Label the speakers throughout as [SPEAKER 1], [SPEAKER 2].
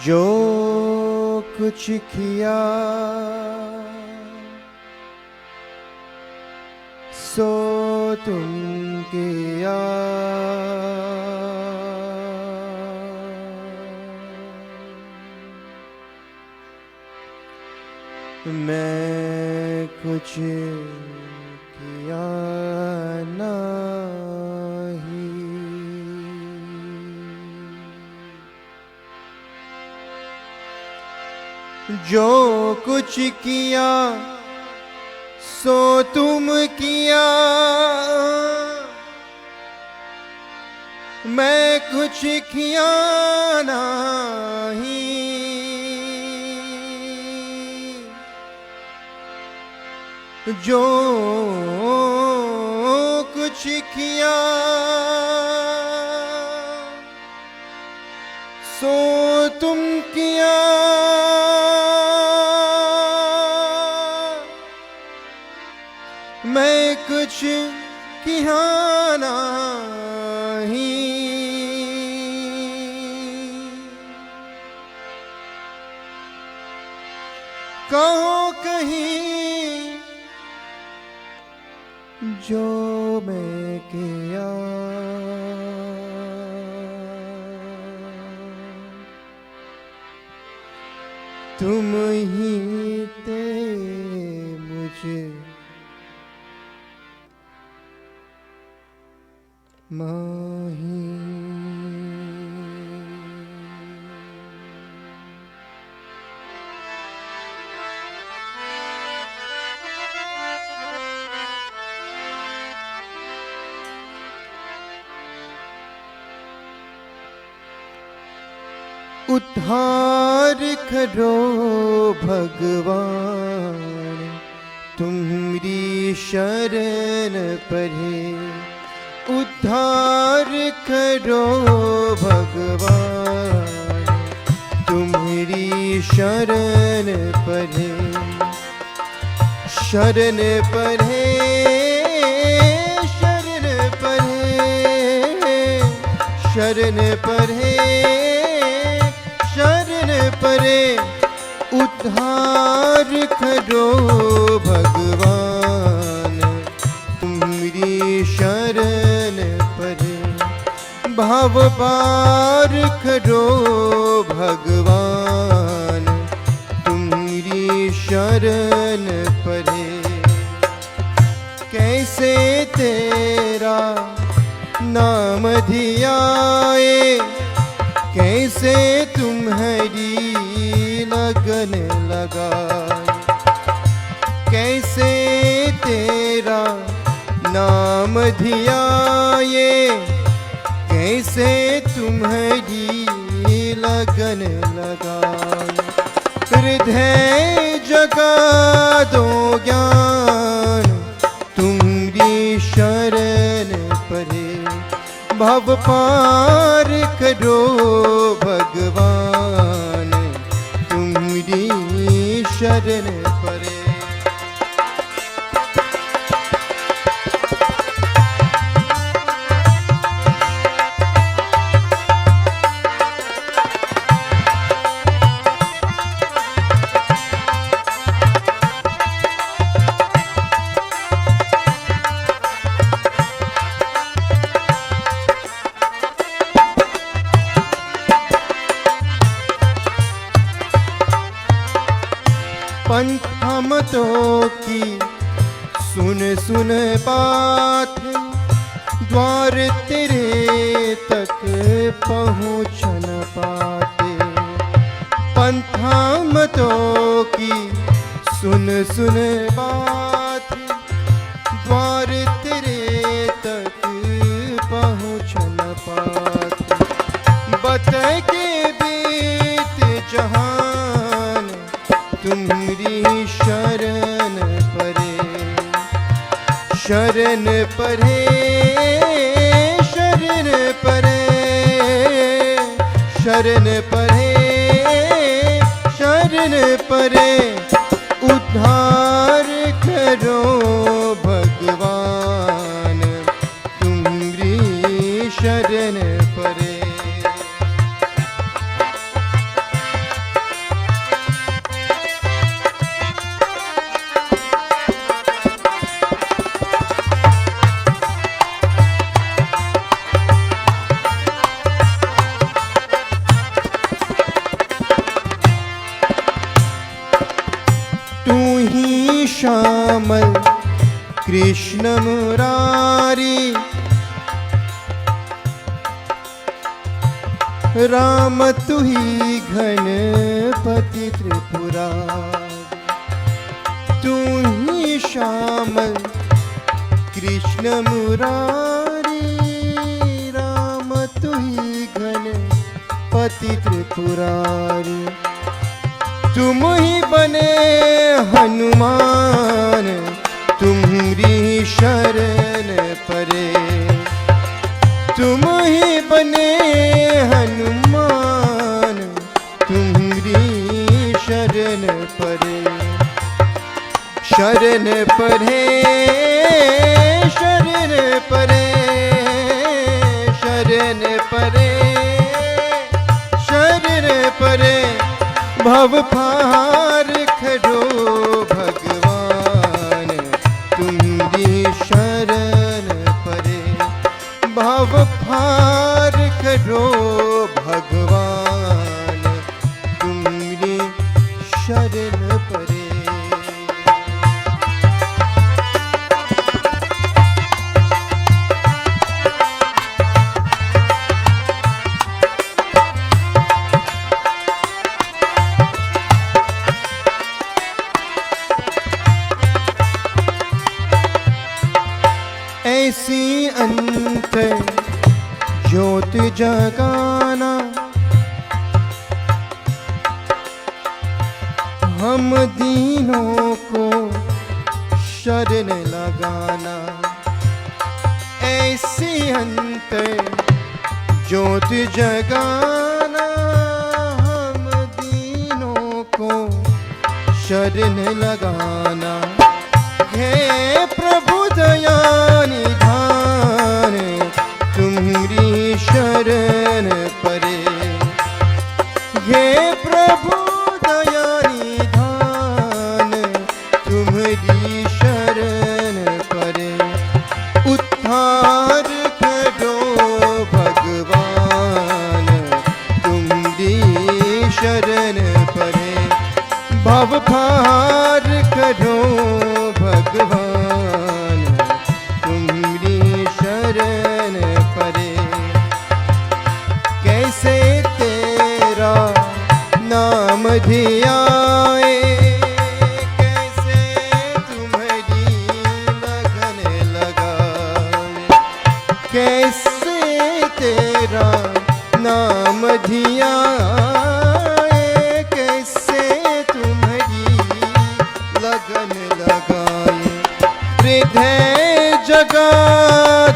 [SPEAKER 1] जो कुछ किया सो तुम किया, मैं कुछ किया नहीं। जो कुछ किया सो तुम किया, मैं कुछ किया नहीं। जो कुछ किया सो तुम किया, मैं कुछ किया नहीं। कहो कहीं जो मैं किया, तुम ही थे मुझे माही। उद्धार करो भगवान, तुम्हारी शरण परे। उद्धार करो भगवान, तुम्हारी शरण परे। शरण परे, शरण परे, शरण परे, शरण परे। उद्धार करो भगवान, तुम्हारी शरण परे। भाव पार करो भगवान, तुम्हारी शरण परे। कैसे तेरा नाम धियाए, कैसे तुम्हारी लगन लगाए। कैसे तेरा नाम धियाए, कैसे तुम्हारी लगन लगाए। हृदय जगा दो ज्ञान, तुम्हारी शरण परे। भव पार करो भगवान, तुम्हारी शरण परे। पंथमतों की सुन सुन बात, द्वार तेरे तक पहुँच न पाते। पंथमतों की सुन सुन बात, द्वार तेरे तक पहुँच न पाते। बता के बीत जहान, तुम्हारी शरण परे। शरण परे, शरण परे, शरण परे, शरण परे उद्धार करो भगवान तुम्हारी शरण परे। श्यामल कृष्ण मुरारी राम तु ही घनपति त्रिपुरारी। तू ही श्यामल कृष्ण मुरारी राम तू ही घनपति त्रिपुरारी। तुम ही बने हनुमान तुम्हारी शरण परे। तुम ही बने हनुमान तुम्हारी शरण परे। शरण परे शरण परे शरण परे शरण परे भव पार करो भगवान तुम्हारी शरण परे। भव पार करो भगवान तुम्हारी शरण परे। ऐसी अंत ज्योत जगाना हम दीनों को शरण लगाना। ऐसी अंत ज्योत जगाना हम दीनों को शरण लगाना। हे प्रभु दया निधान तुम्हारी शरण परे। हे प्रभु दया निधान तुम्हारी शरण परे। उद्धार करो भगवान तुम्हारी शरण परे। भव पार करो भगवान तुम्हारी शरण परे। कैसे तेरा नाम धियाए कैसे तुम्हारी लगन लगाए। कैसे तेरा नाम धियाए कैसे तुम्हारी लगन लगाए। हृदय जगा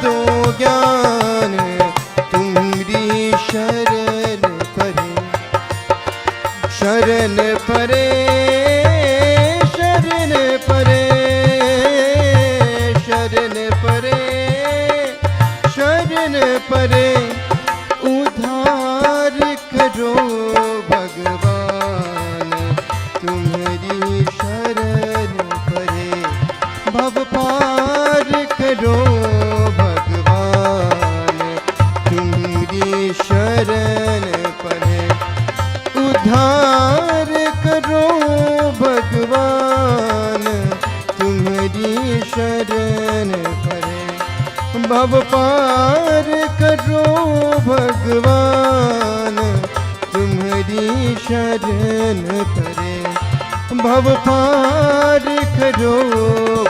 [SPEAKER 1] दो ज्ञान तुम्हारी शरण परे। शरण परे शरण परे शरण परे शरण परे उद्धार करो भगवान तुम्हारी शरण परे। भव पार करो भगवान तुम्हारी शरण परे। उद्धार करो भगवान तुम्हारी शरण परे। भव पार करो भगवान तुम्हारी शरण परे। भव पार करो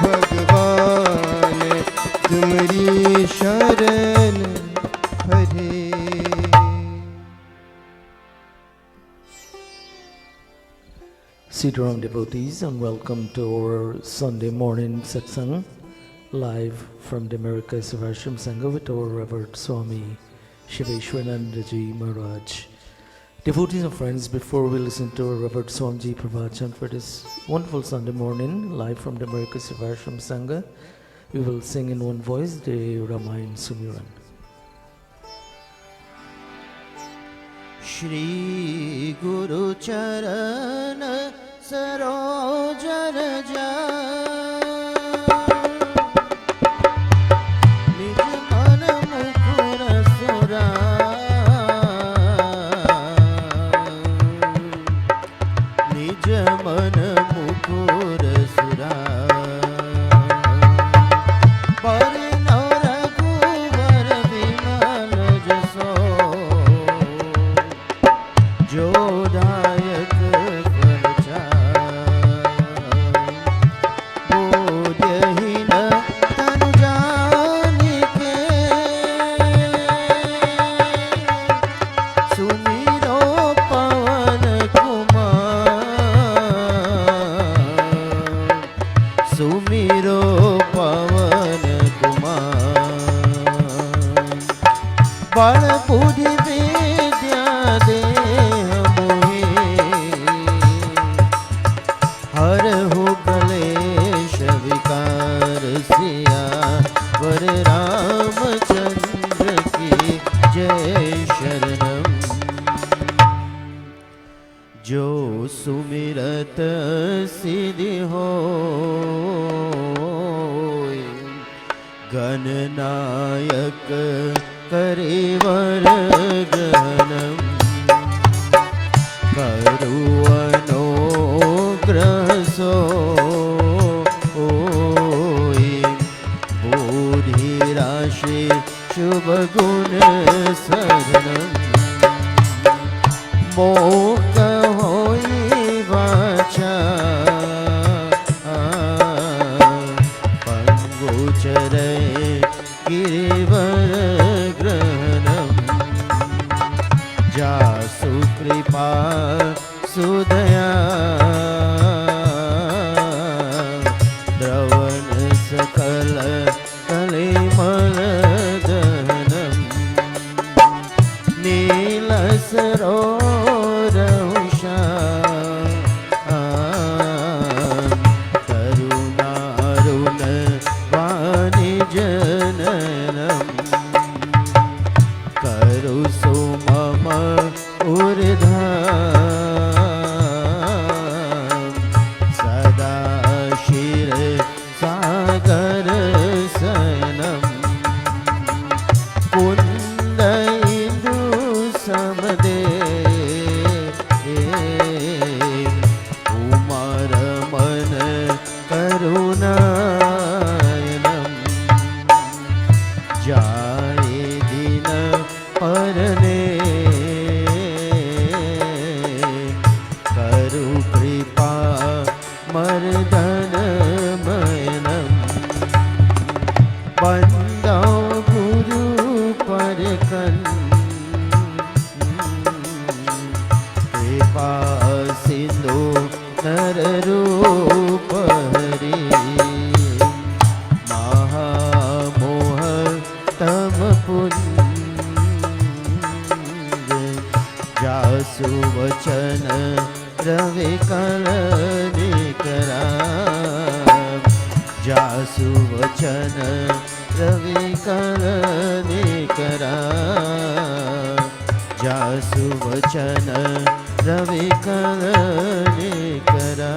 [SPEAKER 1] भगवान तुम्हारी शरण परे।
[SPEAKER 2] Sitaram devotees, and welcome to our Sunday morning satsang live from the America Savashram Sangha with our Revered Swami Shiveshwarananda Ji Maharaj. Devotees and friends, before we listen to Reverend Swamiji Prabhachan for this wonderful Sunday morning, live from the America Sivarsham Sangha, we will sing in one voice the Ramayan Sumiran.
[SPEAKER 1] Shri Guru Charana Saroja Raja Nij Mana Mukura Sura Nij Mana Mukura Sura Pare Nara Kuvar Vimal Jaso जोदायक बोध्यहीन तनु जानिके सुमिरो पवन कुमार सुमिरो पवन कुमार बल बुद्धि विद्या दे हर हो कलेश विकार सिया वर रामचंद्र की जय शरणम जो सुमिरत सिद्धि हो गणनायक करे वर गहनम करुवनो ग्रहसो बोधि राशि शुभ गुण शरणम मोक होई वाचा पंगुचरे गिरिवर ग्रहणम जासु कृपा सुदया द्रवन सकल कलिमल दहनम नील सरोरहुषा करुणारुण वाणि जननम करु सुमम ऊर्ध्वम् सदा शिर सागर सनम कुंद इंदु समदे उमर मन करुणायनम जाए दिन परने करु कृपा मर्दन मयनम बंदो गुरु पर कन कृपा सिंधु नर रूप हरि महामोह तम पुण्य जासु वचन रवि कल निकरा जासु वचन रवि कल निकरा जासु वचन रवि कल निकरा.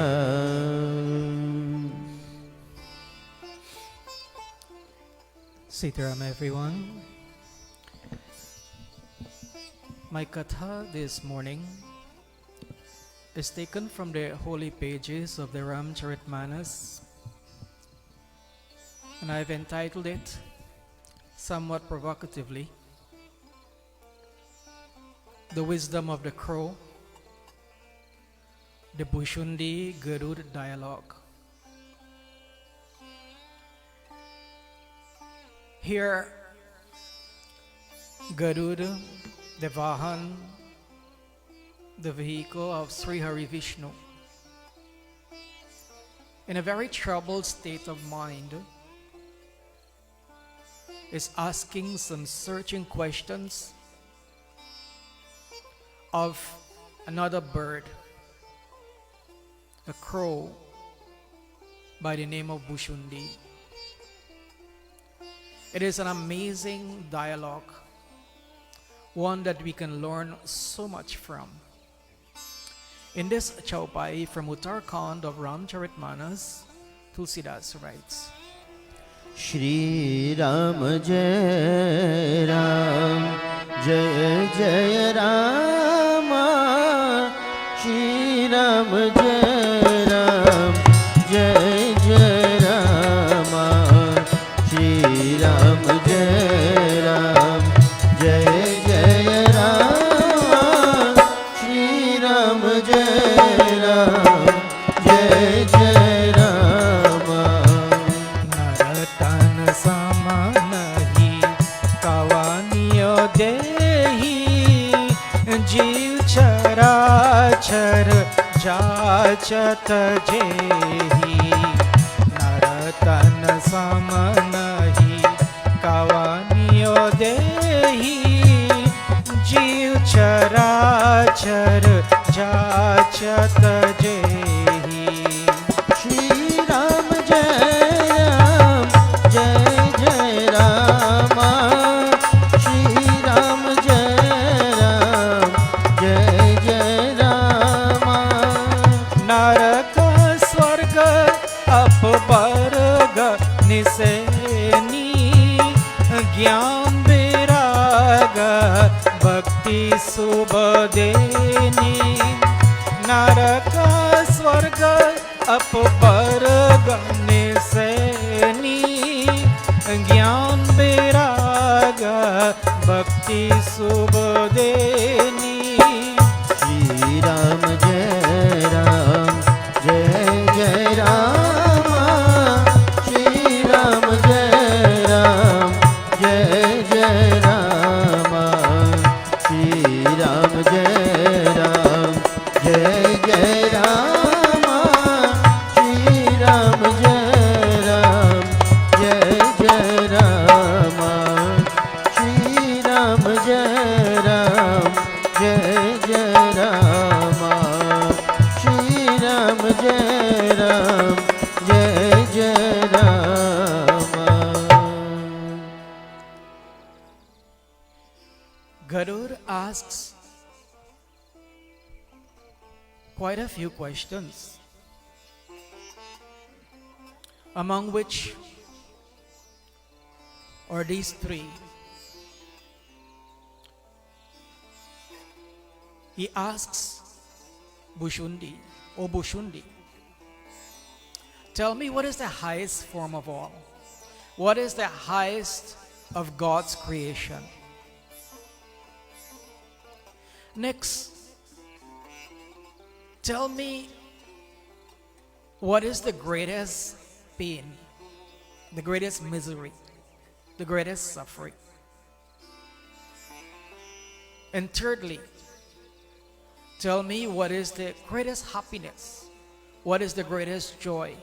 [SPEAKER 3] Sitaram everyone. My katha this morning is taken from the holy pages of the Ramcharitmanas, and I've entitled it somewhat provocatively, The Wisdom of the Crow, the Bhushundi Garud Dialogue. Here, Garuda, the Vahan, the vehicle of Sri Hari Vishnu, in a very troubled state of mind, is asking some searching questions of another bird, a crow by the name of Bushundi. It is an amazing dialogue, one that we can learn so much from. In this chaupai from Uttarakhand of Ramcharitmanas, Tulsidas writes,
[SPEAKER 1] Shri Ram Jai Ram Jai Jai Rama Shri Ram Jai Ram Jai Jai Rama Shri Ram Jai Ram Jai Jai Rama Shri Ram Jai Ram Jai Jai Rama
[SPEAKER 3] नरतन समनहि कवनियो देहि जीव चराचर जाचत जेहि नरतन समनहि कवनियो देहि जीव चराचर जाचत जेहि
[SPEAKER 1] Shri Ram Jai Ram Jai Jai Rama Shri Ram Jai Ram Jai Jai Rama
[SPEAKER 3] नरक स्वर्ग अपवर्ग निसेनी ज्ञान विराग भक्ति शुभ देनी नरक स्वर्ग अपवर्ग निसेनी ज्ञान विराग भक्ति शुभ देनी
[SPEAKER 1] Shri Ram Jai Ram Jai Jai Rama Shri Ram Jai Ram Jai Jai Rama Shri Ram Jai Ram Jai Jai Rama Shri Ram Jai Ram Jai Jai Rama Shri Ram Jai Ram Jai Jai Rama Shri Ram Jai Ram Jai Jai Rama.
[SPEAKER 3] Garud asks quite a few questions, among which are these three. He asks Bushundi, O Bushundi, tell me, what is the highest form of all? What is the highest of God's creation? Next, tell me, what is the greatest pain, the greatest misery, the greatest suffering? And thirdly, tell me, what is the greatest happiness? What is the greatest joy?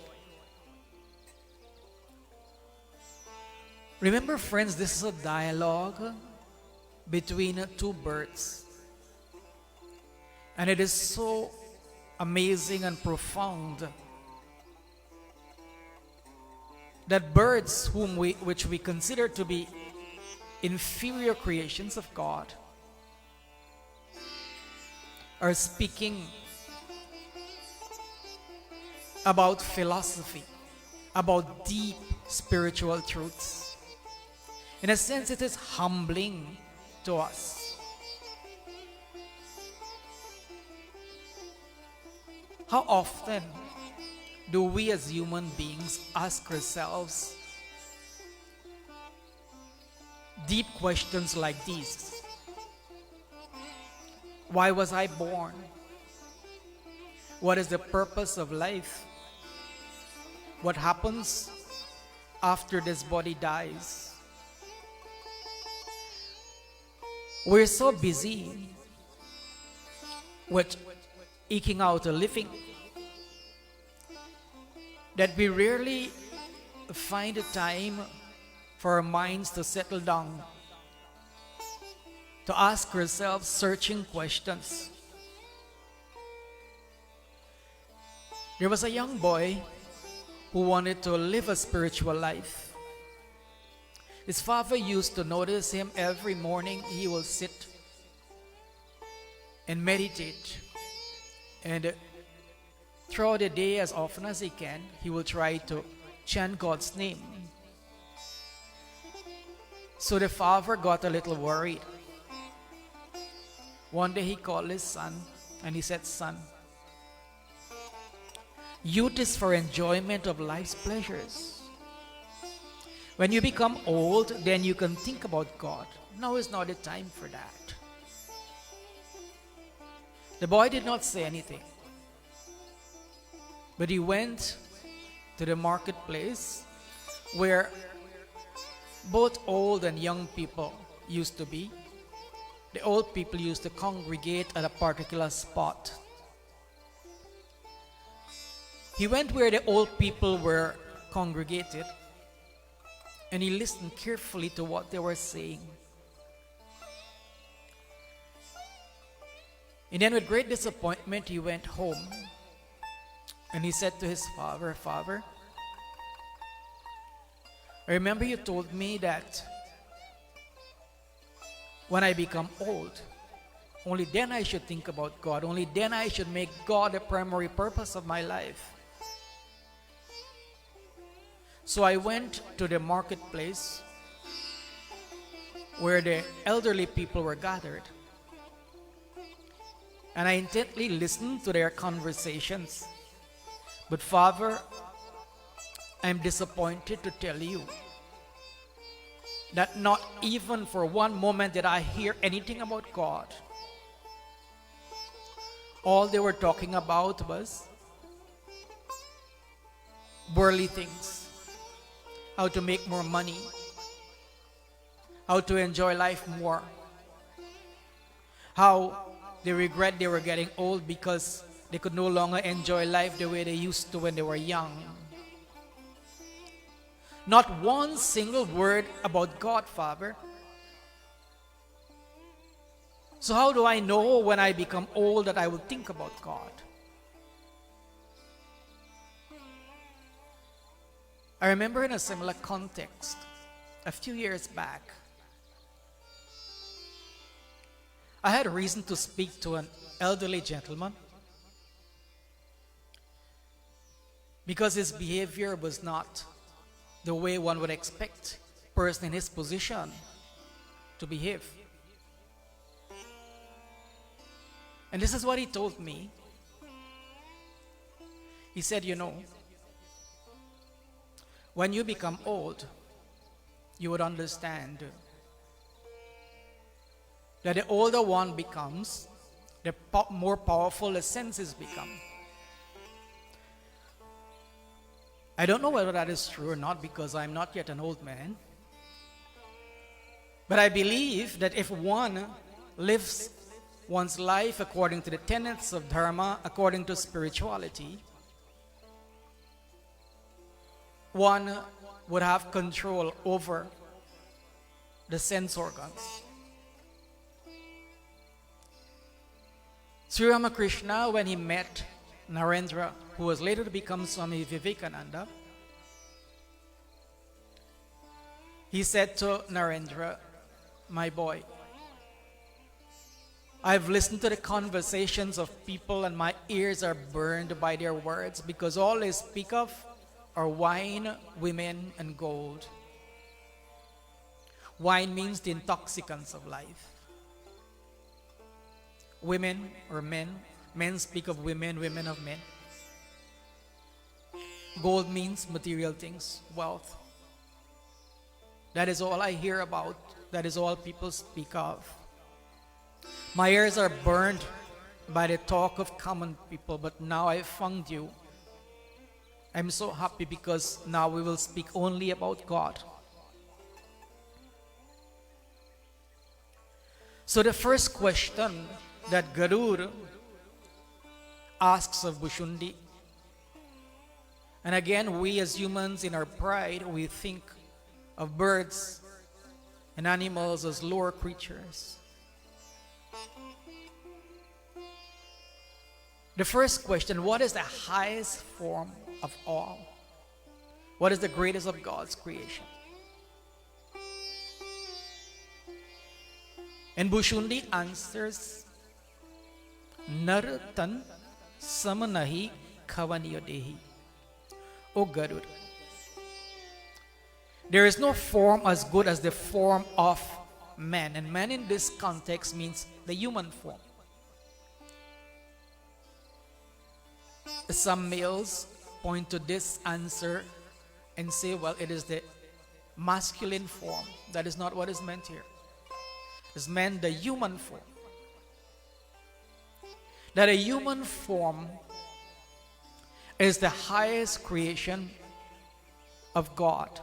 [SPEAKER 3] Remember, friends, this is a dialogue between two birds. And it is so amazing and profound that birds which we consider to be inferior creations of God are speaking about philosophy, about deep spiritual truths. In a sense, it is humbling to us. How often do we as human beings ask ourselves deep questions like these? Why was I born? What is the purpose of life? What happens after this body dies? We're so busy with eking out a living that we rarely find a time for our minds to settle down to ask herself searching questions. There was a young boy who wanted to live a spiritual life. His father used to notice him every morning. He will sit and meditate, and throughout the day, as often as he can, he will try to chant God's name. So the father got a little worried. One day he called his son and he said, "Son, youth is for enjoyment of life's pleasures. When you become old, then you can think about God. Now is not the time for that." The boy did not say anything, but he went to the marketplace where both old and young people used to be. The old people used to congregate at a particular spot. He went where the old people were congregated, and he listened carefully to what they were saying. And then with great disappointment, he went home and he said to his father, "Father, I remember you told me that when I become old, only then I should think about God. Only then I should make God the primary purpose of my life." So I went to the marketplace where the elderly people were gathered, and I intently listened to their conversations. But Father, I'm disappointed to tell you that not even for one moment did I hear anything about God. All they were talking about was worldly things, how to make more money, how to enjoy life more, how they regret they were getting old because they could no longer enjoy life the way they used to when they were young. Not one single word about God, Father. So how do I know when I become old that I will think about God? I remember in a similar context, a few years back, I had a reason to speak to an elderly gentleman because his behavior was not the way one would expect a person in his position to behave. And this is what he told me. He said, "You know, when you become old, you would understand that the older one becomes, the more powerful the senses become." I don't know whether that is true or not because I'm not yet an old man. But I believe that if one lives one's life according to the tenets of Dharma, according to spirituality, one would have control over the sense organs. Sri Ramakrishna, when he met Narendra, who was later to become Swami Vivekananda, he said to Narendra, "My boy, I've listened to the conversations of people and my ears are burned by their words because all they speak of are wine, women, and gold." Wine means the intoxicants of life. Women or men, men speak of women, women of men. Gold means material things, wealth. That is all I hear about. That is all people speak of. My ears are burned by the talk of common people, but now I found you. I'm so happy because now we will speak only about God. So the first question that Garuda asks of Bhushundi, and again, we as humans in our pride, we think of birds and animals as lower creatures. The first question, what is the highest form of all? What is the greatest of God's creation? And Bushundi answers, Nar tan samanahi khavaniyodehi. O Garud, there is no form as good as the form of man. And man in this context means the human form. Some males point to this answer and say, well, it is the masculine form. That is not what is meant here. It's meant the human form. That a human form is the highest creation of God.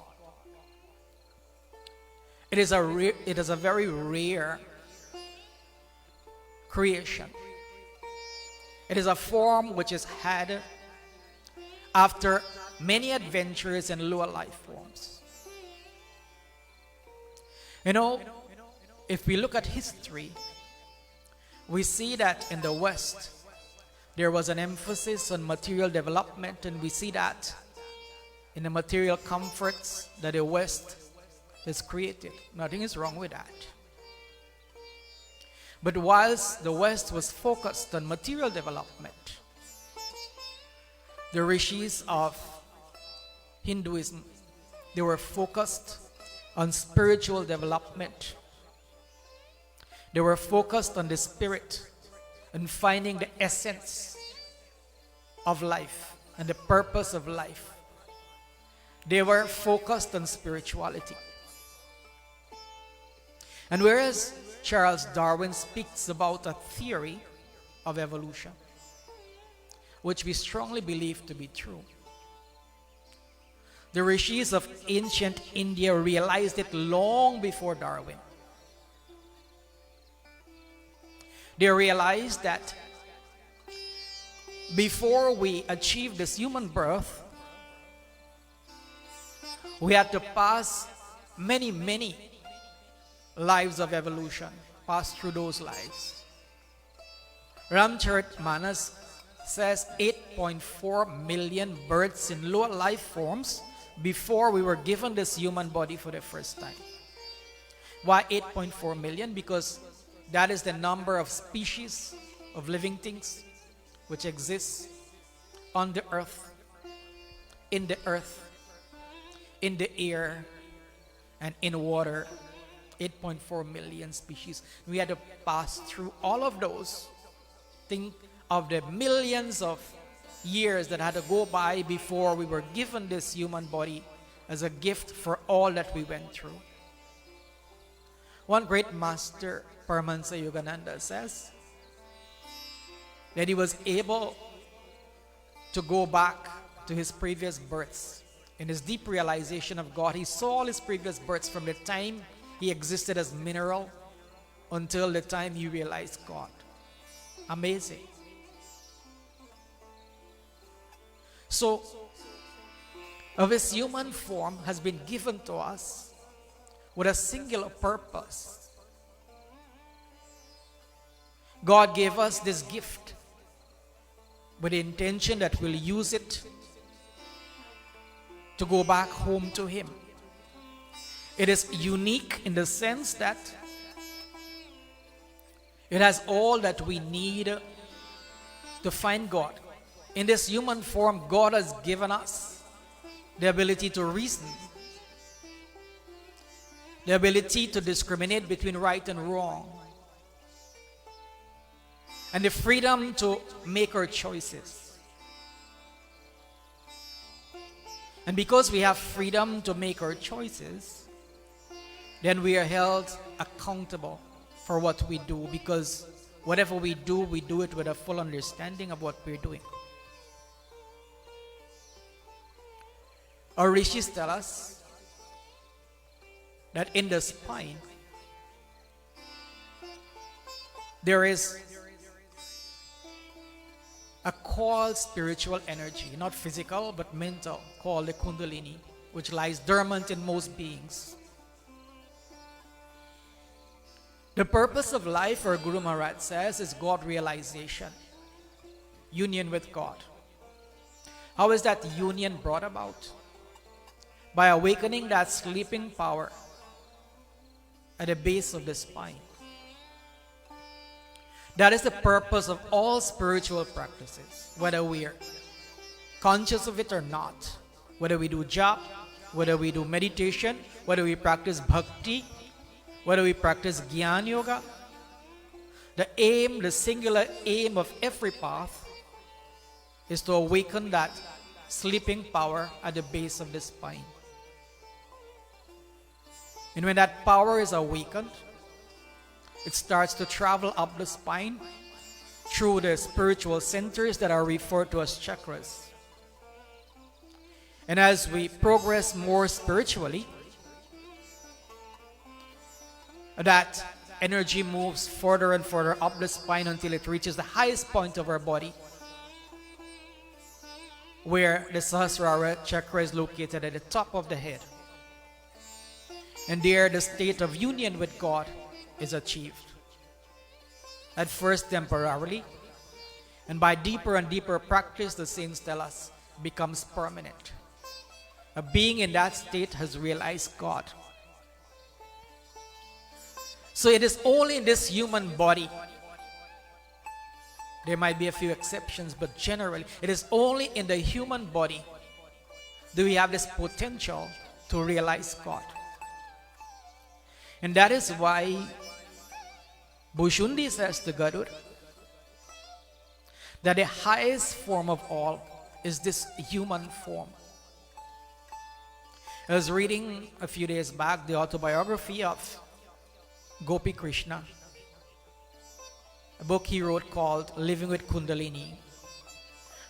[SPEAKER 3] It is a very rare creation. It is a form which is had after many adventures in lower life forms. You know, if we look at history, we see that in the West, there was an emphasis on material development, and we see that in the material comforts that the West has created. Nothing is wrong with that. But whilst the West was focused on material development, the rishis of Hinduism, they were focused on spiritual development. They were focused on the spirit and finding the essence of life and the purpose of life. They were focused on spirituality. And whereas Charles Darwin speaks about a theory of evolution, which we strongly believe to be true, the rishis of ancient India realized it long before Darwin. They realized that before we achieve this human birth, we had to pass many lives of evolution, pass through those lives. Ramcharitmanas says 8.4 million births in lower life forms before we were given this human body for the first time. Why 8.4 million? Because that is the number of species of living things which exists on the earth, in the air, and in water. 8.4 million species. We had to pass through all of those. Think of the millions of years that had to go by before we were given this human body as a gift for all that we went through. One great master, Paramahansa Yogananda, says that he was able to go back to his previous births. In his deep realization of God, he saw all his previous births from the time he existed as mineral until the time he realized God. Amazing. So, of his human form has been given to us with a singular purpose. God gave us this gift with the intention that we'll use it to go back home to Him. It is unique in the sense that it has all that we need to find God. In this human form, God has given us the ability to reason, the ability to discriminate between right and wrong, and the freedom to make our choices. And because we have freedom to make our choices, then we are held accountable for what we do, because whatever we do it with a full understanding of what we're doing. Our rishis tell us that in the spine there is a called spiritual energy, not physical but mental, called the Kundalini, which lies dormant in most beings. The purpose of life, our Guru Maharaj says, is God realization. union with God. How is that union brought about? By awakening that sleeping power at the base of the spine. That is the purpose of all spiritual practices, whether we are conscious of it or not. Whether we do japa, whether we do meditation, whether we practice bhakti, whether we practice Jnana Yoga, the aim, the singular aim of every path is to awaken that sleeping power at the base of the spine. And when that power is awakened, it starts to travel up the spine through the spiritual centers that are referred to as chakras. And as we progress more spiritually, that energy moves further and further up the spine until it reaches the highest point of our body, where the Sahasrara chakra is located at the top of the head. And there the state of union with God is achieved. At first temporarily, and by deeper and deeper practice, the saints tell us, becomes permanent. A being in that state has realized God. So it is only in this human body, there might be a few exceptions, but generally it is only in the human body do we have this potential to realize God. And that is why Bhushundi says to Garuda that the highest form of all is this human form. I was reading a few days back the autobiography of Gopi Krishna, a book he wrote called Living with Kundalini,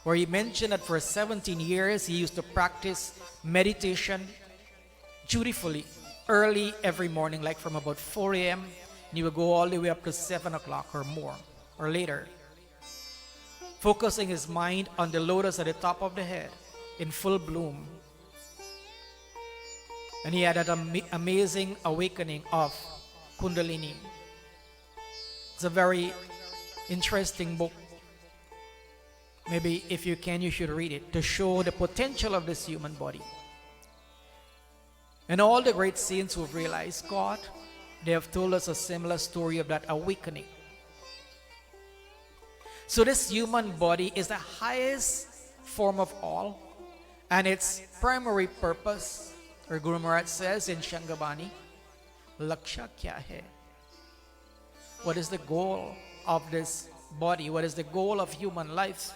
[SPEAKER 3] where he mentioned that for 17 years he used to practice meditation dutifully early every morning, like from about 4 a.m. and he would go all the way up to 7 o'clock or more or later, focusing his mind on the lotus at the top of the head in full bloom. And he had that amazing awakening of Kundalini. It's a very interesting book. Maybe if you can, you should read it to show the potential of this human body. And all the great saints who have realized God, they have told us a similar story of that awakening. So this human body is the highest form of all, and its primary purpose, or Guru Maharaj says in Shangabani, Laksha kya hai? What is the goal of this body? What is the goal of human life?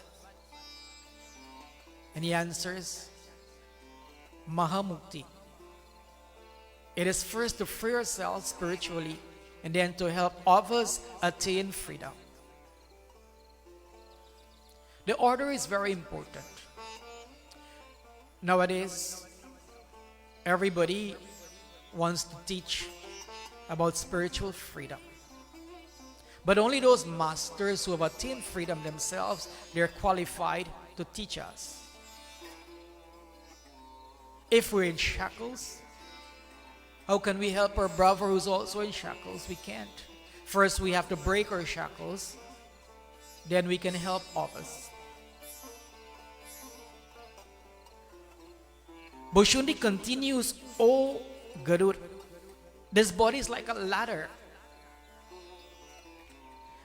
[SPEAKER 3] And he answers, Mahamukti. It is first to free ourselves spiritually and then to help others attain freedom. The order is very important. Nowadays, everybody wants to teach about spiritual freedom. But only those masters who have attained freedom themselves, they're qualified to teach us. If we're in shackles, how can we help our brother who's also in shackles? We can't. First, we have to break our shackles. Then we can help others. Bhushundi continues, "O Garuda, this body is like a ladder.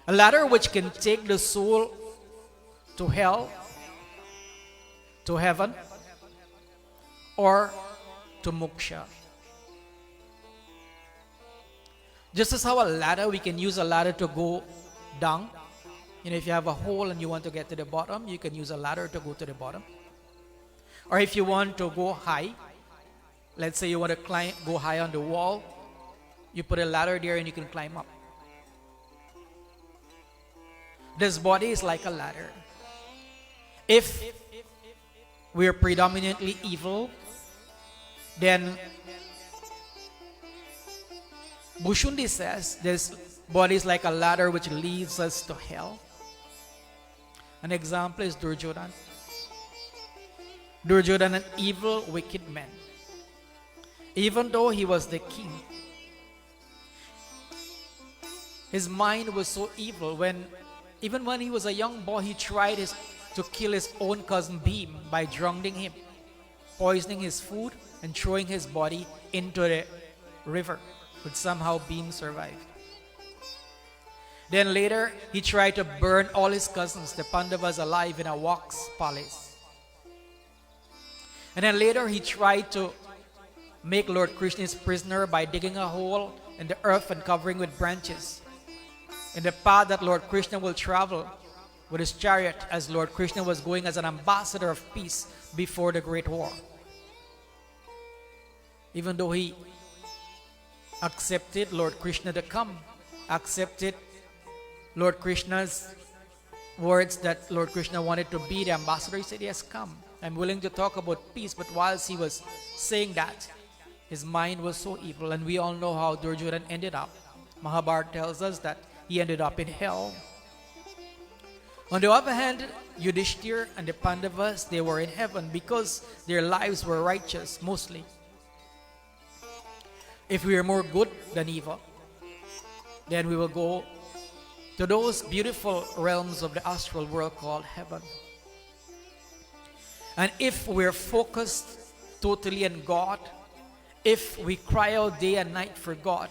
[SPEAKER 3] A ladder which can take the soul to hell, to heaven, or to moksha. Just as how a ladder, we can use a ladder to go down. You know, if you have a hole and you want to get to the bottom, you can use a ladder to go to the bottom. Or if you want to go high, let's say you want to go high on the wall, you put a ladder there and you can climb up. This body is like a ladder. If we are predominantly evil, then Bhushundi says this body is like a ladder which leads us to hell. An example is Duryodhana. Duryodhana, an evil, wicked man. Even though he was the king, his mind was so evil. Even when he was a young boy, he tried his to kill his own cousin Bhim by drowning him, poisoning his food, and throwing his body into the river, but somehow Bhim survived. Then later, he tried to burn all his cousins, the Pandavas, alive in a wax palace. And then later, he tried to make Lord Krishna his prisoner by digging a hole in the earth and covering with branches in the path that Lord Krishna will travel with his chariot, as Lord Krishna was going as an ambassador of peace before the Great War. Even though he accepted Lord Krishna to come, accepted Lord Krishna's words that Lord Krishna wanted to be the ambassador, he said, yes, come. I'm willing to talk about peace. But whilst he was saying that, his mind was so evil, and we all know how Duryodhana ended up. Mahabharata tells us that he ended up in hell. On the other hand, Yudhishthir and the Pandavas, they were in heaven because their lives were righteous, mostly. If we are more good than evil, then we will go to those beautiful realms of the astral world called heaven. And if we're focused totally on God, if we cry out day and night for God,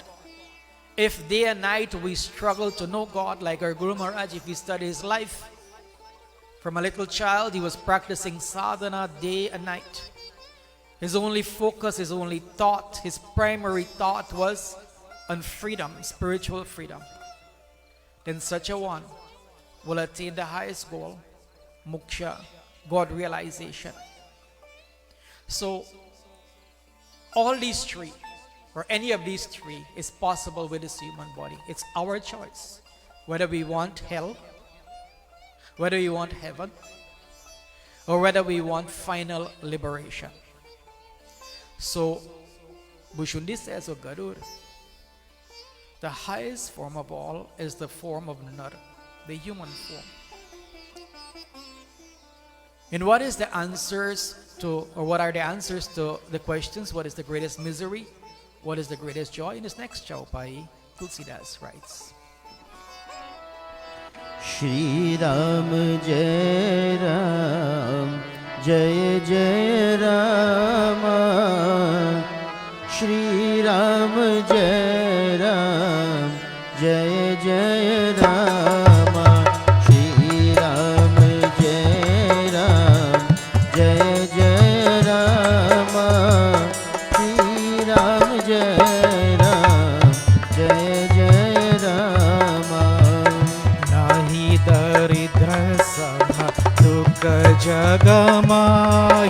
[SPEAKER 3] if day and night we struggle to know God, like our Guru Maharaj, if we study his life, from a little child he was practicing sadhana day and night. His only focus, his only thought, his primary thought was on freedom, spiritual freedom. Then such a one will attain the highest goal, moksha, God realization. So all these three, or any of these three, is possible with this human body. It's our choice whether we want hell, whether we want heaven, or whether we want final liberation. So Bhushundi says, O Garuda, the highest form of all is the form of Nar, the human form. And what is the answers to, or what are the answers to the questions? What is the greatest misery? What is the greatest joy? In this next chaupai, Tulsidas writes,
[SPEAKER 1] Shri Ram Jai Ram, Jai Jai Rama. Shri Ram Jai Ram, Jai Jai Rama. Shri Ram Jai Ram, Jai Jai Rama. Shri Ram Jai Ram, Jai Jai Rama.
[SPEAKER 3] Nahi daridra sama dukha jagamahi,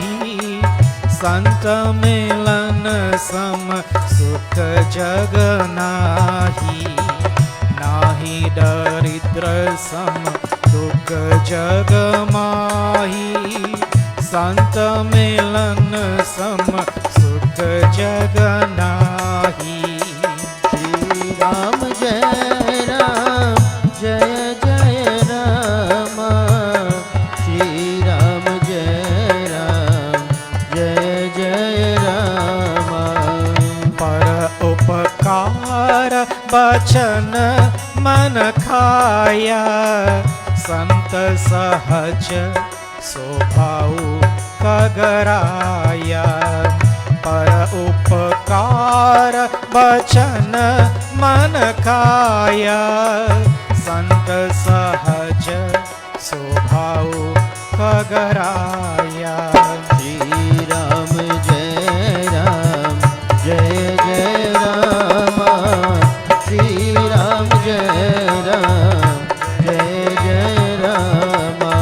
[SPEAKER 3] Sant milan sam sukh jag nahi. Nahi daridra sam dukh jag mahi, Sant milan sam sukh jag nahi.
[SPEAKER 1] Shri Ram Jai Ram, Jai Jai Rama. Shri Ram Jai Ram, Jai Jai Rama.
[SPEAKER 3] पर उपकार बचन मन खाया, संत सहज स्वभाव कगराया. पर उपकार बचन मन खाया, संत सहज स्वभाव कगराया.
[SPEAKER 1] Shri Ram Jai Ram, Jai Jai Rama. Shri Ram Jai Ram, Jai Jai Rama.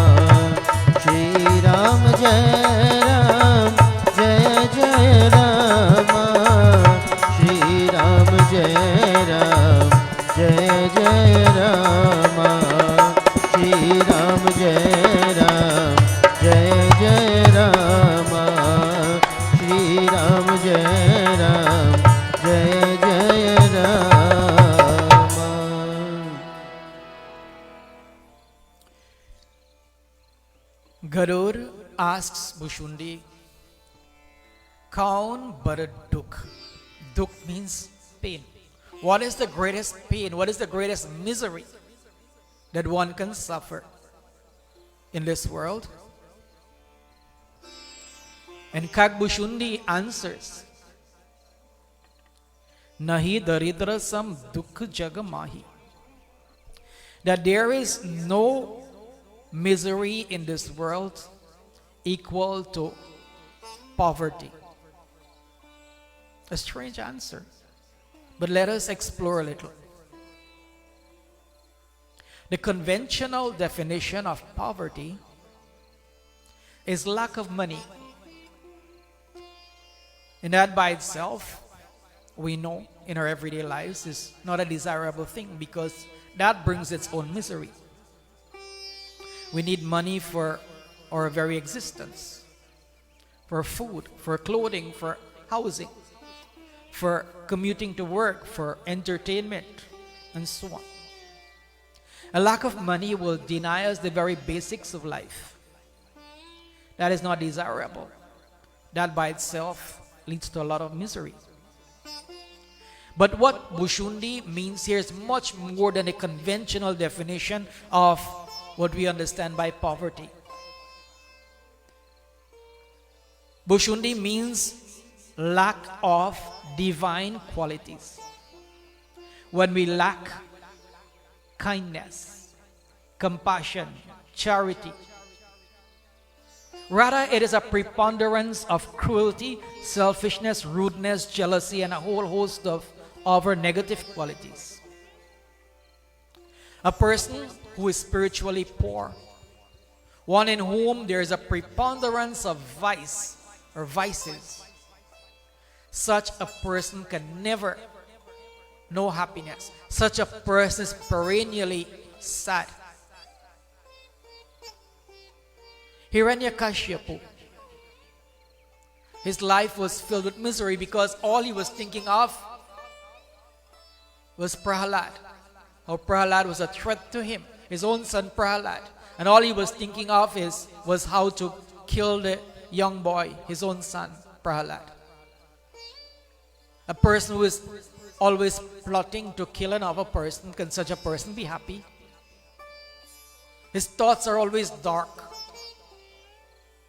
[SPEAKER 1] Shri Ram Jai Ram, Jai Jai Rama. Shri Ram Jai Ram, Jai Jai Rama. Shri Ram Jai Ram, Jai Jai Rama. Shri Ram Jai Ram, Jai Jai Rama.
[SPEAKER 3] Garur asks Bhushundi, Kaun bara dukh. Dukh means pain. What is the greatest pain? What is the greatest misery that one can suffer in this world? And Kag Bhushundi answers, Nahi daridra sam dukh jag mahi. That there is no misery in this world equal to poverty. A strange answer, but let us explore a little. The conventional definition of poverty is lack of money. And that by itself, we know in our everyday lives, is not a desirable thing because that brings its own misery. We need money for our very existence, for food, for clothing, for housing, for commuting to work, for entertainment, and so on. A lack of money will deny us the very basics of life. That is not desirable. That by itself leads to a lot of misery. But what Bhushundi means here is much more than a conventional definition of what we understand by poverty. Bhushundi means lack of divine qualities. When we lack kindness, compassion, charity, rather it is a preponderance of cruelty, selfishness, rudeness, jealousy, and a whole host of other negative qualities. A person who is spiritually poor, one in whom there is a preponderance of vice or vices, such a person can never know happiness. Such a person is perennially sad. Hiranyakashipu, his life was filled with misery because all he was thinking of was Prahalad. How Prahalad was a threat to him, his own son Prahalad. And all he was thinking of was how to kill the young boy, his own son Prahalad. A person who is always plotting to kill another person, can such a person be happy? His thoughts are always dark.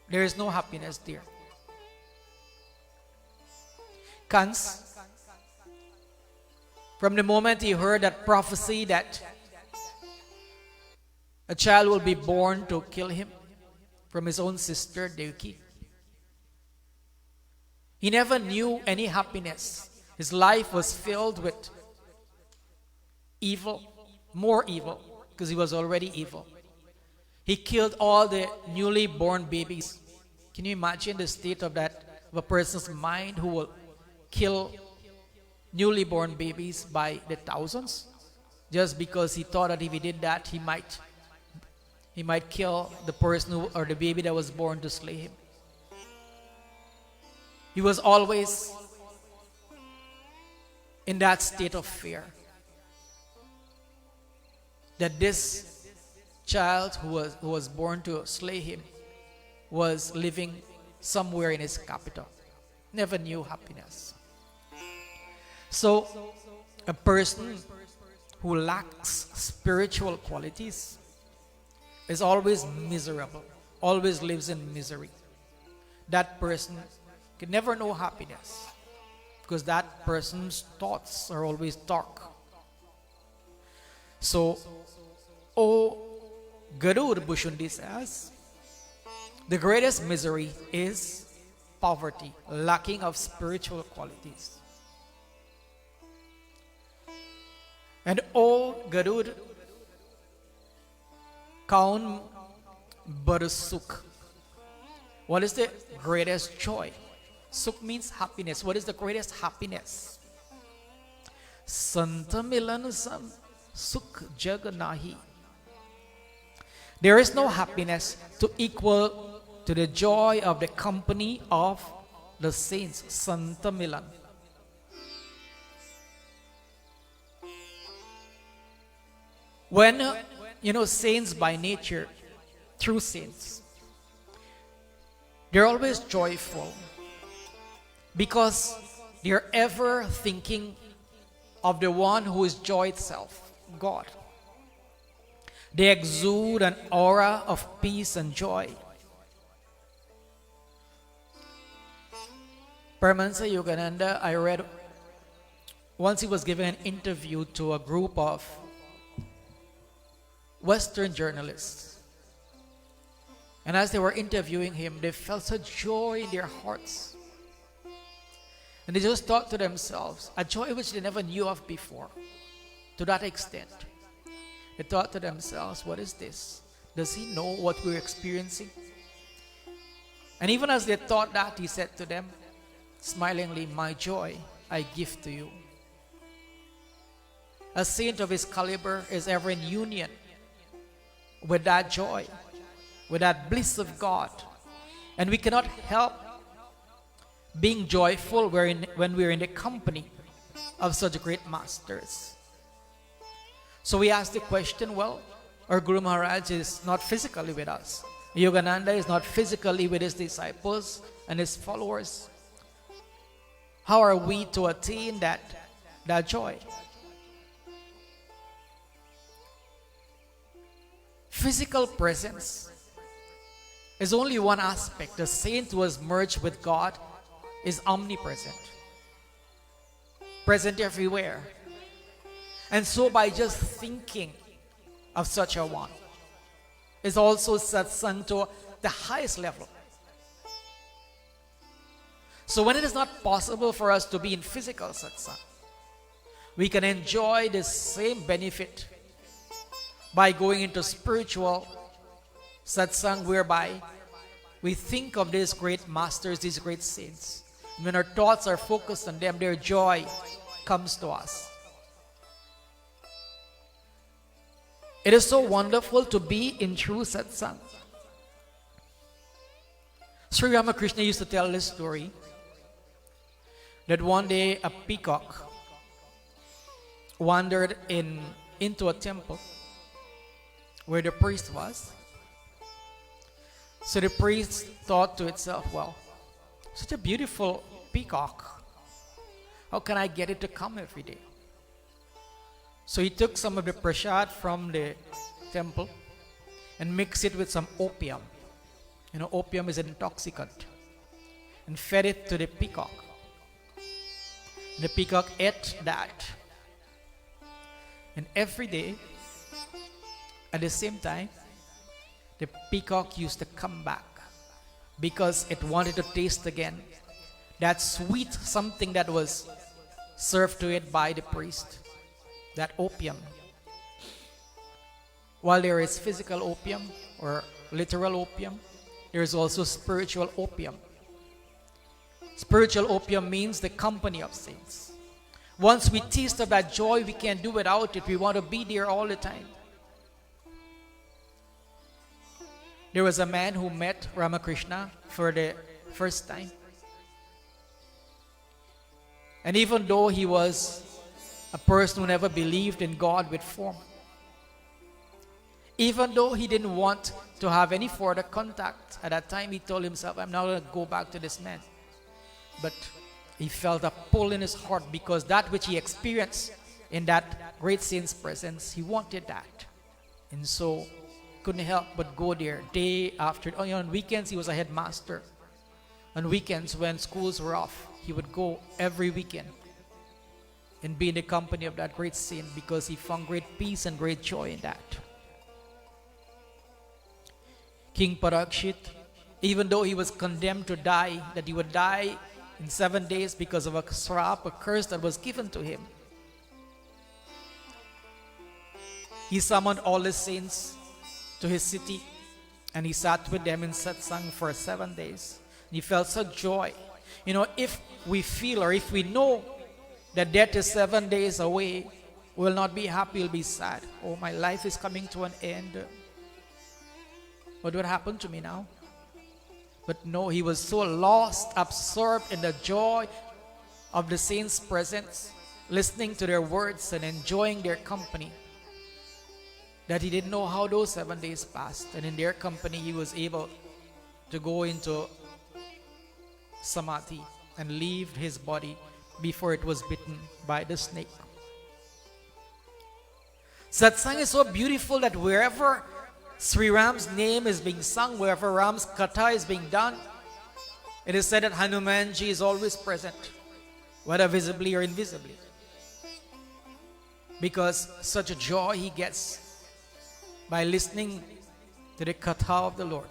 [SPEAKER 3] There is no happiness there. Kans, from the moment he heard that prophecy that a child will be born to kill him from his own sister Devaki, he never knew any happiness. His life was filled with evil, more evil, because he was already evil. He killed all the newly born babies. Can you imagine the state of that, of a person's mind who will kill newly born babies by the thousands just because he thought that if he did that he might kill the person who, or the baby that was born to slay him. He was always in that state of fear that this child who was born to slay him was living somewhere in his capital. Never knew happiness. So, a person who lacks spiritual qualities is always miserable, always lives in misery. That person can never know happiness because that person's thoughts are always dark. So, Garud Bhushundi says, the greatest misery is poverty, lacking of spiritual qualities. And Garud Kaun Barsuk. What is the greatest joy? Sukh means happiness. What is the greatest happiness? Santa Milan Sam Sukh Jag Nahi. There is no happiness to equal to the joy of the company of the saints. Santa Milan. When, saints by nature, true saints, they're always joyful because they're ever thinking of the one who is joy itself, God. They exude an aura of peace and joy. Paramahansa Yogananda, I read once he was giving an interview to a group of Western journalists. And as they were interviewing him, they felt such joy in their hearts. And they just thought to themselves, a joy which they never knew of before, to that extent. They thought to themselves, what is this? Does he know what we're experiencing? And even as they thought that, he said to them, smilingly, my joy I give to you. A saint of his caliber is ever in union with that joy, with that bliss of God. And we cannot help being joyful when we're in the company of such great masters. So we ask the question, well, our Guru Maharaj is not physically with us. Yogananda is not physically with his disciples and his followers. How are we to attain that joy? Physical presence is only one aspect. The saint who has merged with God is omnipresent, present everywhere. And so by just thinking of such a one is also satsang to the highest level. So when it is not possible for us to be in physical satsang, we can enjoy the same benefit by going into spiritual satsang, whereby we think of these great masters, these great saints. When our thoughts are focused on them, their joy comes to us. It is so wonderful to be in true satsang. Sri Ramakrishna used to tell this story that one day a peacock wandered into a temple where the priest was. So the priest thought to itself, well, such a beautiful peacock, how can I get it to come every day? So he took some of the prasad from the temple and mixed it with some opium. You know, opium is an intoxicant. And fed it to the peacock. The peacock ate that. And every day, at the same time, the peacock used to come back because it wanted to taste again that sweet something that was served to it by the priest, that opium. While there is physical opium or literal opium, there is also spiritual opium. Spiritual opium means the company of saints. Once we taste of that joy, we can't do without it. We want to be there all the time. There was a man who met Ramakrishna for the first time. And even though he was a person who never believed in God with form, even though he didn't want to have any further contact, at that time he told himself, I'm not going to go back to this man. But he felt a pull in his heart because that which he experienced in that great saint's presence, he wanted that. And so couldn't help but go there day after. On weekends, he was a headmaster. On weekends, when schools were off, he would go every weekend and be in the company of that great saint because he found great peace and great joy in that. King Parikshit, even though he was condemned to die, that he would die in 7 days because of a srap, a curse that was given to him, he summoned all the saints to his city and he sat with them in satsang for 7 days. And he felt such joy. You know, if we feel or if we know that death is 7 days away, we will not be happy, we'll be sad. Oh, my life is coming to an end. What would happen to me now? But no, he was so lost, absorbed in the joy of the saints' presence, listening to their words and enjoying their company, that he didn't know how those 7 days passed. And in their company, he was able to go into samadhi and leave his body before it was bitten by the snake. Satsang is so beautiful that wherever Sri Ram's name is being sung, wherever Ram's katha is being done, it is said that Hanumanji is always present, whether visibly or invisibly. Because such a joy he gets by listening to the katha of the Lord.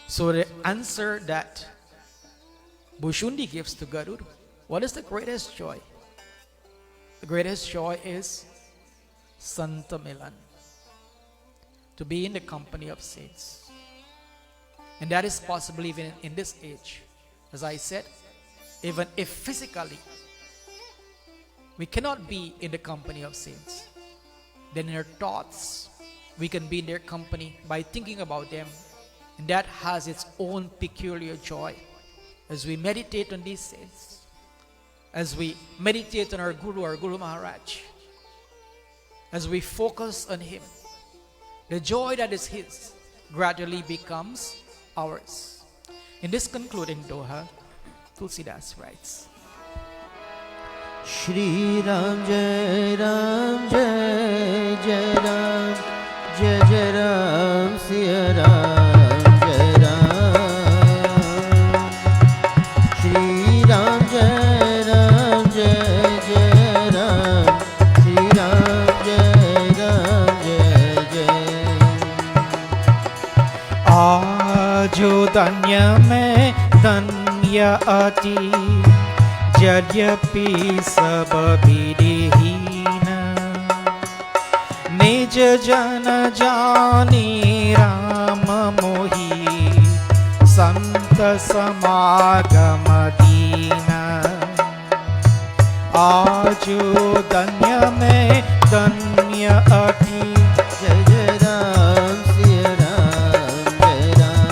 [SPEAKER 3] So the answer that Bhushundi gives to Garud, what is the greatest joy? The greatest joy is Santa Milan, to be in the company of saints. And that is possible even in this age. As I said, even if physically we cannot be in the company of saints, then in our thoughts we can be in their company by thinking about them. And that has its own peculiar joy. As we meditate on these saints, as we meditate on our Guru Maharaj, as we focus on him, the joy that is his gradually becomes ours. In this concluding doha, Tulsidas writes,
[SPEAKER 1] Shri Ram Jai Ram Jai Jai Ram Jai Jai Ram Siya Ram Jai Ram Shri Ram Jai Ram Jai Jai Ram Shri Ram Jai Ram Jai Jai
[SPEAKER 3] आजो धन्य में धन्य अति यद्यपि सब विधिहीन निज जन जानी राम मोही संत समागम दीन आजो धन्य में धन्य अति
[SPEAKER 1] Jai Jai Ram Siya Ram Jai Ram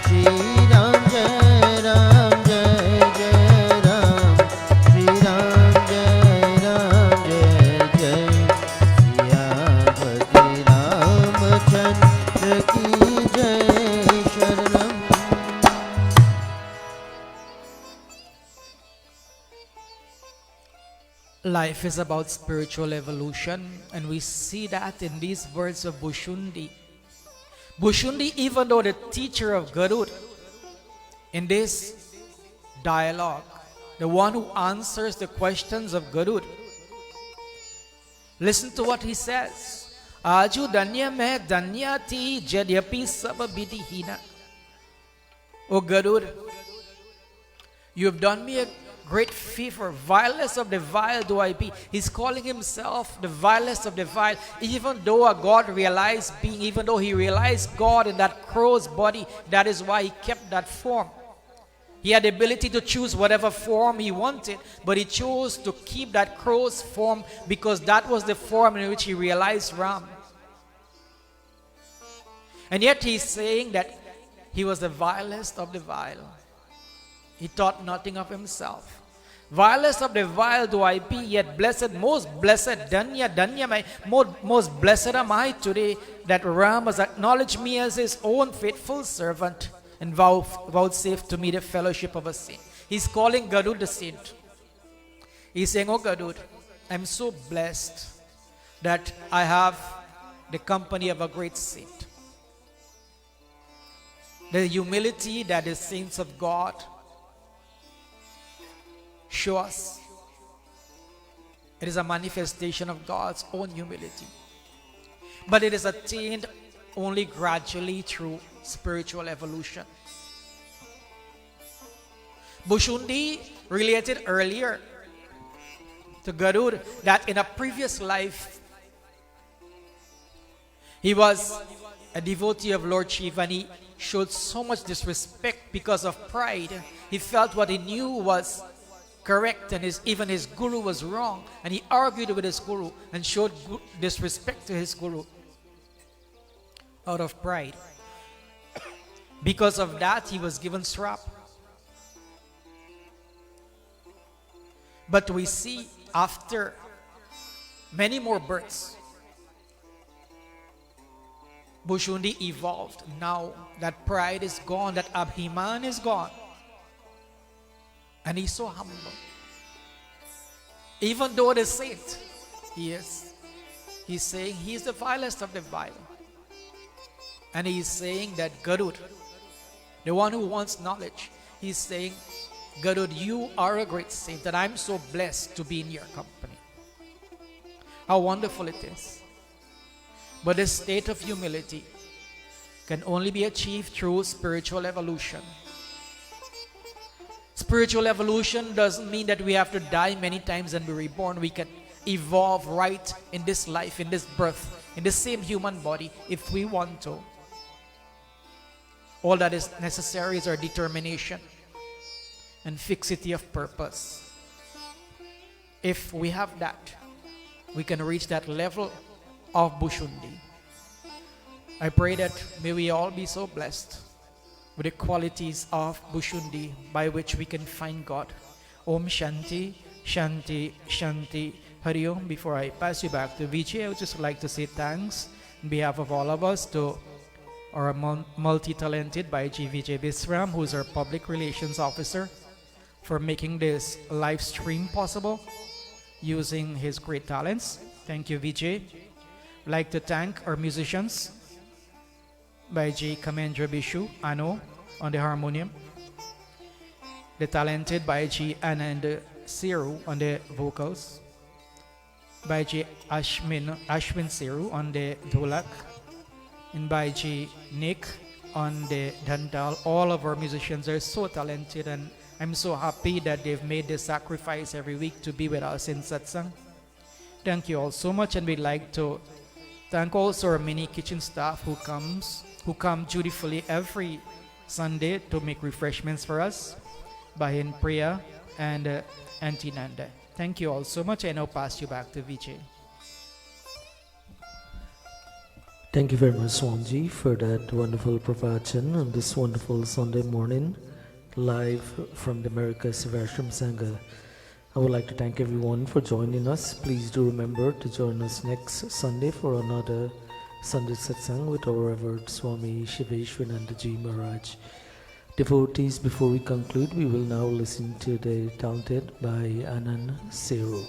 [SPEAKER 1] Shri Ram Jai Ram Jai Jai Ram Shri Ram Jai Ram Jai Jai Siyapati Ramchandra Ki Jai Sharanam.
[SPEAKER 3] Life is about spiritual evolution, and we see that in these words of Bhushundi. Bhushundi, even though the teacher of Garud, in this dialogue, the one who answers the questions of Garud, listen to what he says. Aju danya mein danya thi jadyapi sab vidihina. O Garud, you have done me a great favor. Vilest of the vile do I be. He's calling himself the vilest of the vile, even though a God realized being, even though he realized God in that crow's body. That is why he kept that form. He had the ability to choose whatever form he wanted, but he chose to keep that crow's form because that was the form in which he realized Ram. And yet he's saying that he was the vilest of the vile. He thought nothing of himself. Vilest of the vile do I be, yet blessed, most blessed, Danya, most blessed am I today that Ram has acknowledged me as his own faithful servant and vouchsafed to me the fellowship of a saint. He's calling Garud the saint. He's saying, oh Garud, I'm so blessed that I have the company of a great saint. The humility that the saints of God show us, it is a manifestation of God's own humility. But it is attained only gradually through spiritual evolution. Bhushundi related earlier to Garud that in a previous life he was a devotee of Lord Shiva, and he showed so much disrespect because of pride. He felt what he knew was correct and even his guru was wrong, and he argued with his guru and showed disrespect to his guru out of pride. Because of that, he was given srap. But we see after many more births, Bhushundi evolved. Now that pride is gone, that Abhiman is gone, and he's so humble. Even though the saint he is, he's saying he's the vilest of the vile. And he's saying that Garud, the one who wants knowledge, he's saying, Garud, you are a great saint, and I'm so blessed to be in your company. How wonderful it is. But this state of humility can only be achieved through spiritual evolution. Spiritual evolution doesn't mean that we have to die many times and be reborn. We can evolve right in this life, in this birth, in the same human body if we want to. All that is necessary is our determination and fixity of purpose. If we have that, we can reach that level of Bhushundi. I pray that may we all be so blessed with the qualities of Bhushundi by which we can find God. Om Shanti, Shanti, Shanti, Hari Om. Before I pass you back to Vijay, I would just like to say thanks on behalf of all of us to our multi-talented Bhaiji Vijay Bisram, who is our public relations officer, for making this live stream possible using his great talents. Thank you, Vijay. I'd like to thank our musicians, Bhaiji Kamendra Bishu, Ano on the harmonium, the talented Bhaiji Anand Siru on the vocals, Bhaiji Ashwin Siru on the dholak, and Bhaiji Nick on the dhantal. All of our musicians are so talented, and I'm so happy that they've made the sacrifice every week to be with us in satsang. Thank you all so much, and we'd like to thank also our mini kitchen staff who come dutifully every Sunday to make refreshments for us, Bahin Priya and Auntie Nanda. Thank you all so much. I now pass you back to Vijay.
[SPEAKER 2] Thank you very much, Swamiji, for that wonderful pravachan on this wonderful Sunday morning, live from the America Sivashram Sangha. I would like to thank everyone for joining us. Please do remember to join us next Sunday for another Sunday Satsang with our Revered Swami Shiveshwanandaji Maharaj. Devotees, before we conclude, we will now listen to the talented by Anand Seru.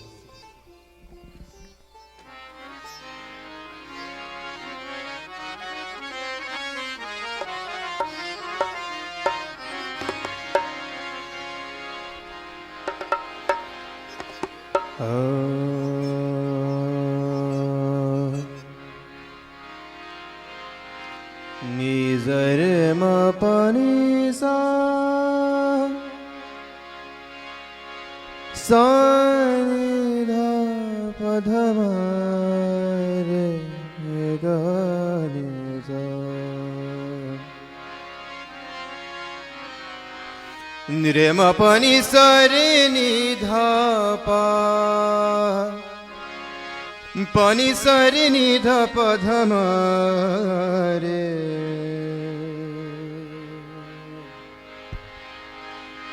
[SPEAKER 1] Nizar ma pani sa ni dha pa dha ma re ga ni sa ni re ma pani sa re ni dha pa pani sa re ni dha pa dha ma re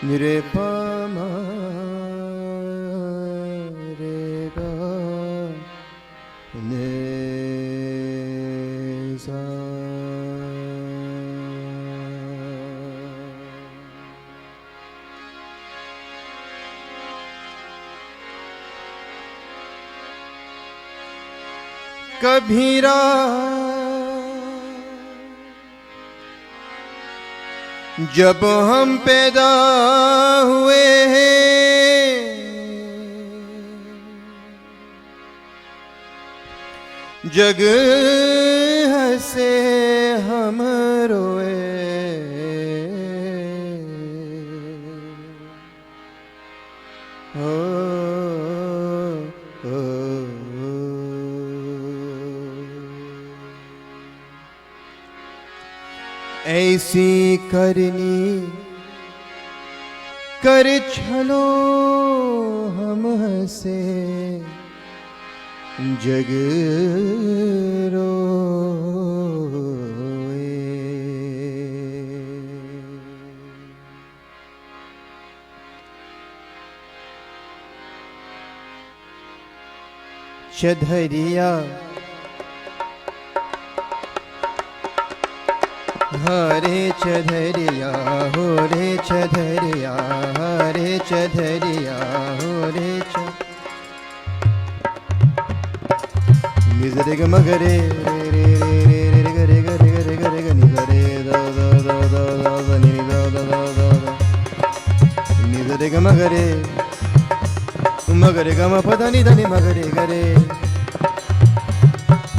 [SPEAKER 1] ni re pa ma re ga ne sa. कबीरा जब हम पैदा हुए हैं, जग हंसे हम रोए, ऐसी करनी कर छलो हम हंसे, जग रोए। चधरिया हरे चधरिया हो रे चधरिया, हरे चधरिया हो रे निज रे ग म ग रे रे रे रे रे ग रे ग रे ग रे ग रे ग नि ग रे दा दा दा दा दा दा नि दा दा दा दा निज रे ग म ग रे म ग रे ग म प द नि द नि म ग रे ग रे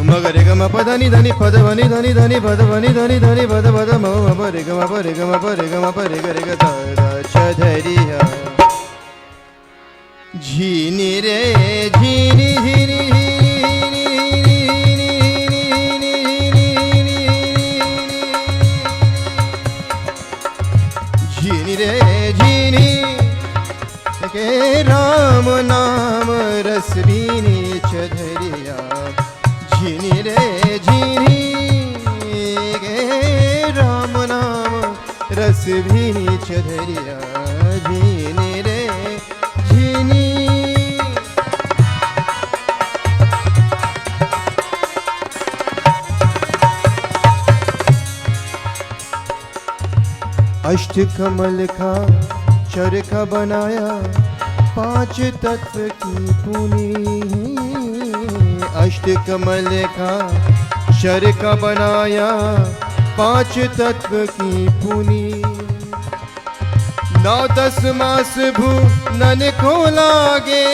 [SPEAKER 1] म ग रे ग म प द नि द नि प द व नि द नि द नि प द व नि द नि द नि प द प द म म प रे ग म प रे ग म प रे ग म प रे ग रे ग दा दा छ धरिया झीनी रे झीनी झीनी झीनी रे झीनी के राम नाम रस बीनी चधरिया झीनी रे झीनी के राम नाम रस बीनी चधरिया झीनी रे झीनी अष्ट कमल का चरखा बनाया 5 तत्व की पुनी अष्ट कमल का चरखा बनाया 5 तत्व की पुनी 9-10 मास भूनन को लागे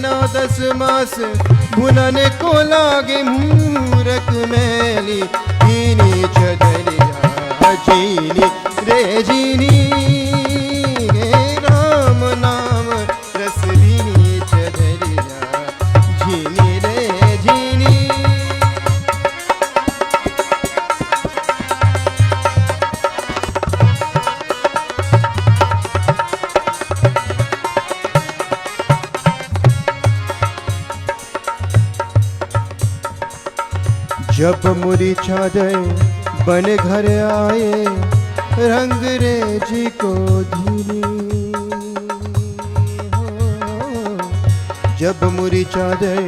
[SPEAKER 1] 9-10 मास भूनन को लागे मूरख मैली जीनी चधरिया जीनी रे जीनी गे राम नाम रस बीनी चधरिया जीनी रे जीनी जब मुरी चादर बन घर आए रंग रे जी को धीनी जब मुरी चादर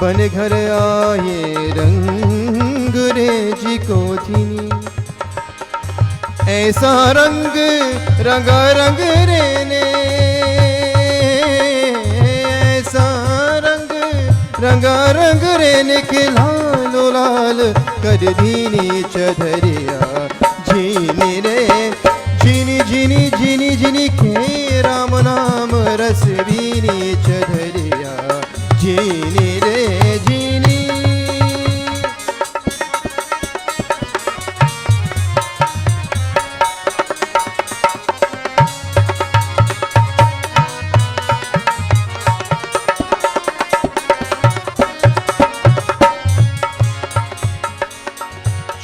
[SPEAKER 1] बन घर आए रंग रे जी को धीनी ऐसा रंग रंगा रंग रे ने ऐसा रंग रंगा रंग रे ने के लालो लाल कर दीनी चधरिया झीनी रे झीनी झीनी झीनी झीनी के राम नाम रस बीनी चधरिया झीनी रे झीनी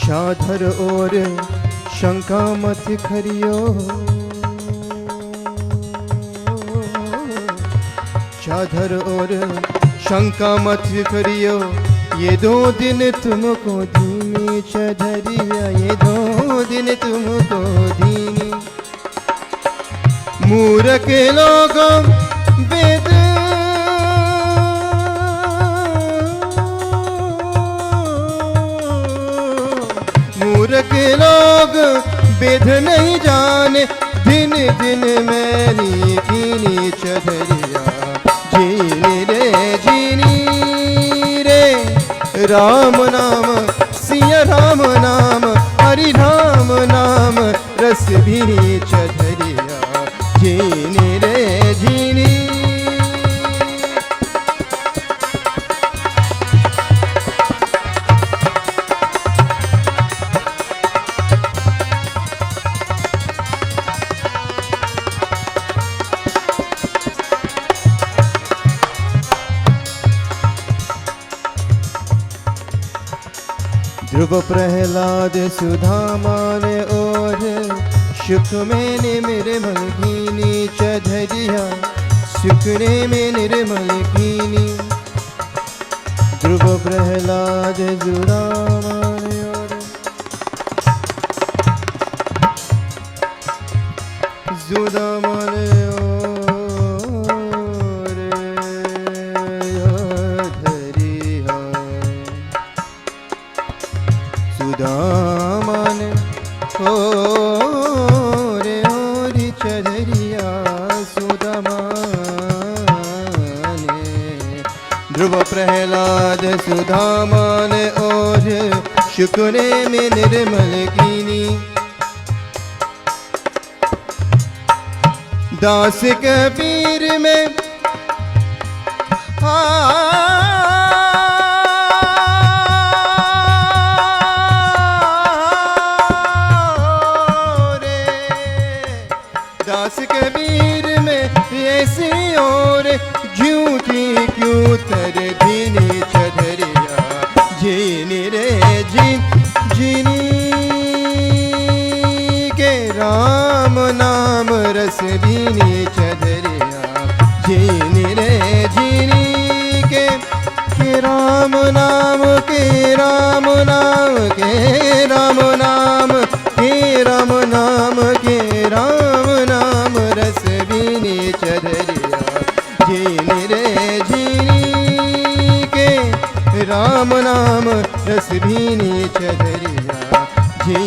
[SPEAKER 1] चादर और शंका मत खरियो चादर और शंका मत करियो ये 2 दिन तुमको धीमी चधरिया ये 2 दिन तुमको धीमी मूर्ख लोग वेद मूर्ख लोग वेद नहीं जाने दिन दिन मैली कीनी चधरिया जीनी रे जीनी रे राम नाम सिया राम नाम हरि राम नाम रस बीनी चधरिया जीनी रे जीनी ध्रुव प्रहलाद सुधामान और सुख में निर्मल कीनी चधरिया सुखने में निर्मल कीनी ध्रुव प्रहलाद सुधामान और सुधामान सुदामन हो रे चधरिया सुदामन ध्रुव प्रहलाद सुधामान और शुक्रे में निर्मल कीनी। दास कबीर में दास कबीर में ऐसी और झूठी क्यों तर धीनी चधरिया जीनी रे जीनी के राम नाम रस भीनी चधरिया जीनी रे जीनी के राम नाम के राम नाम के राम नाम के राम नाम के राम नाम रस भीनी चधरिया जीनी रे जीनी के राम नाम रस भीनी चधरिया जी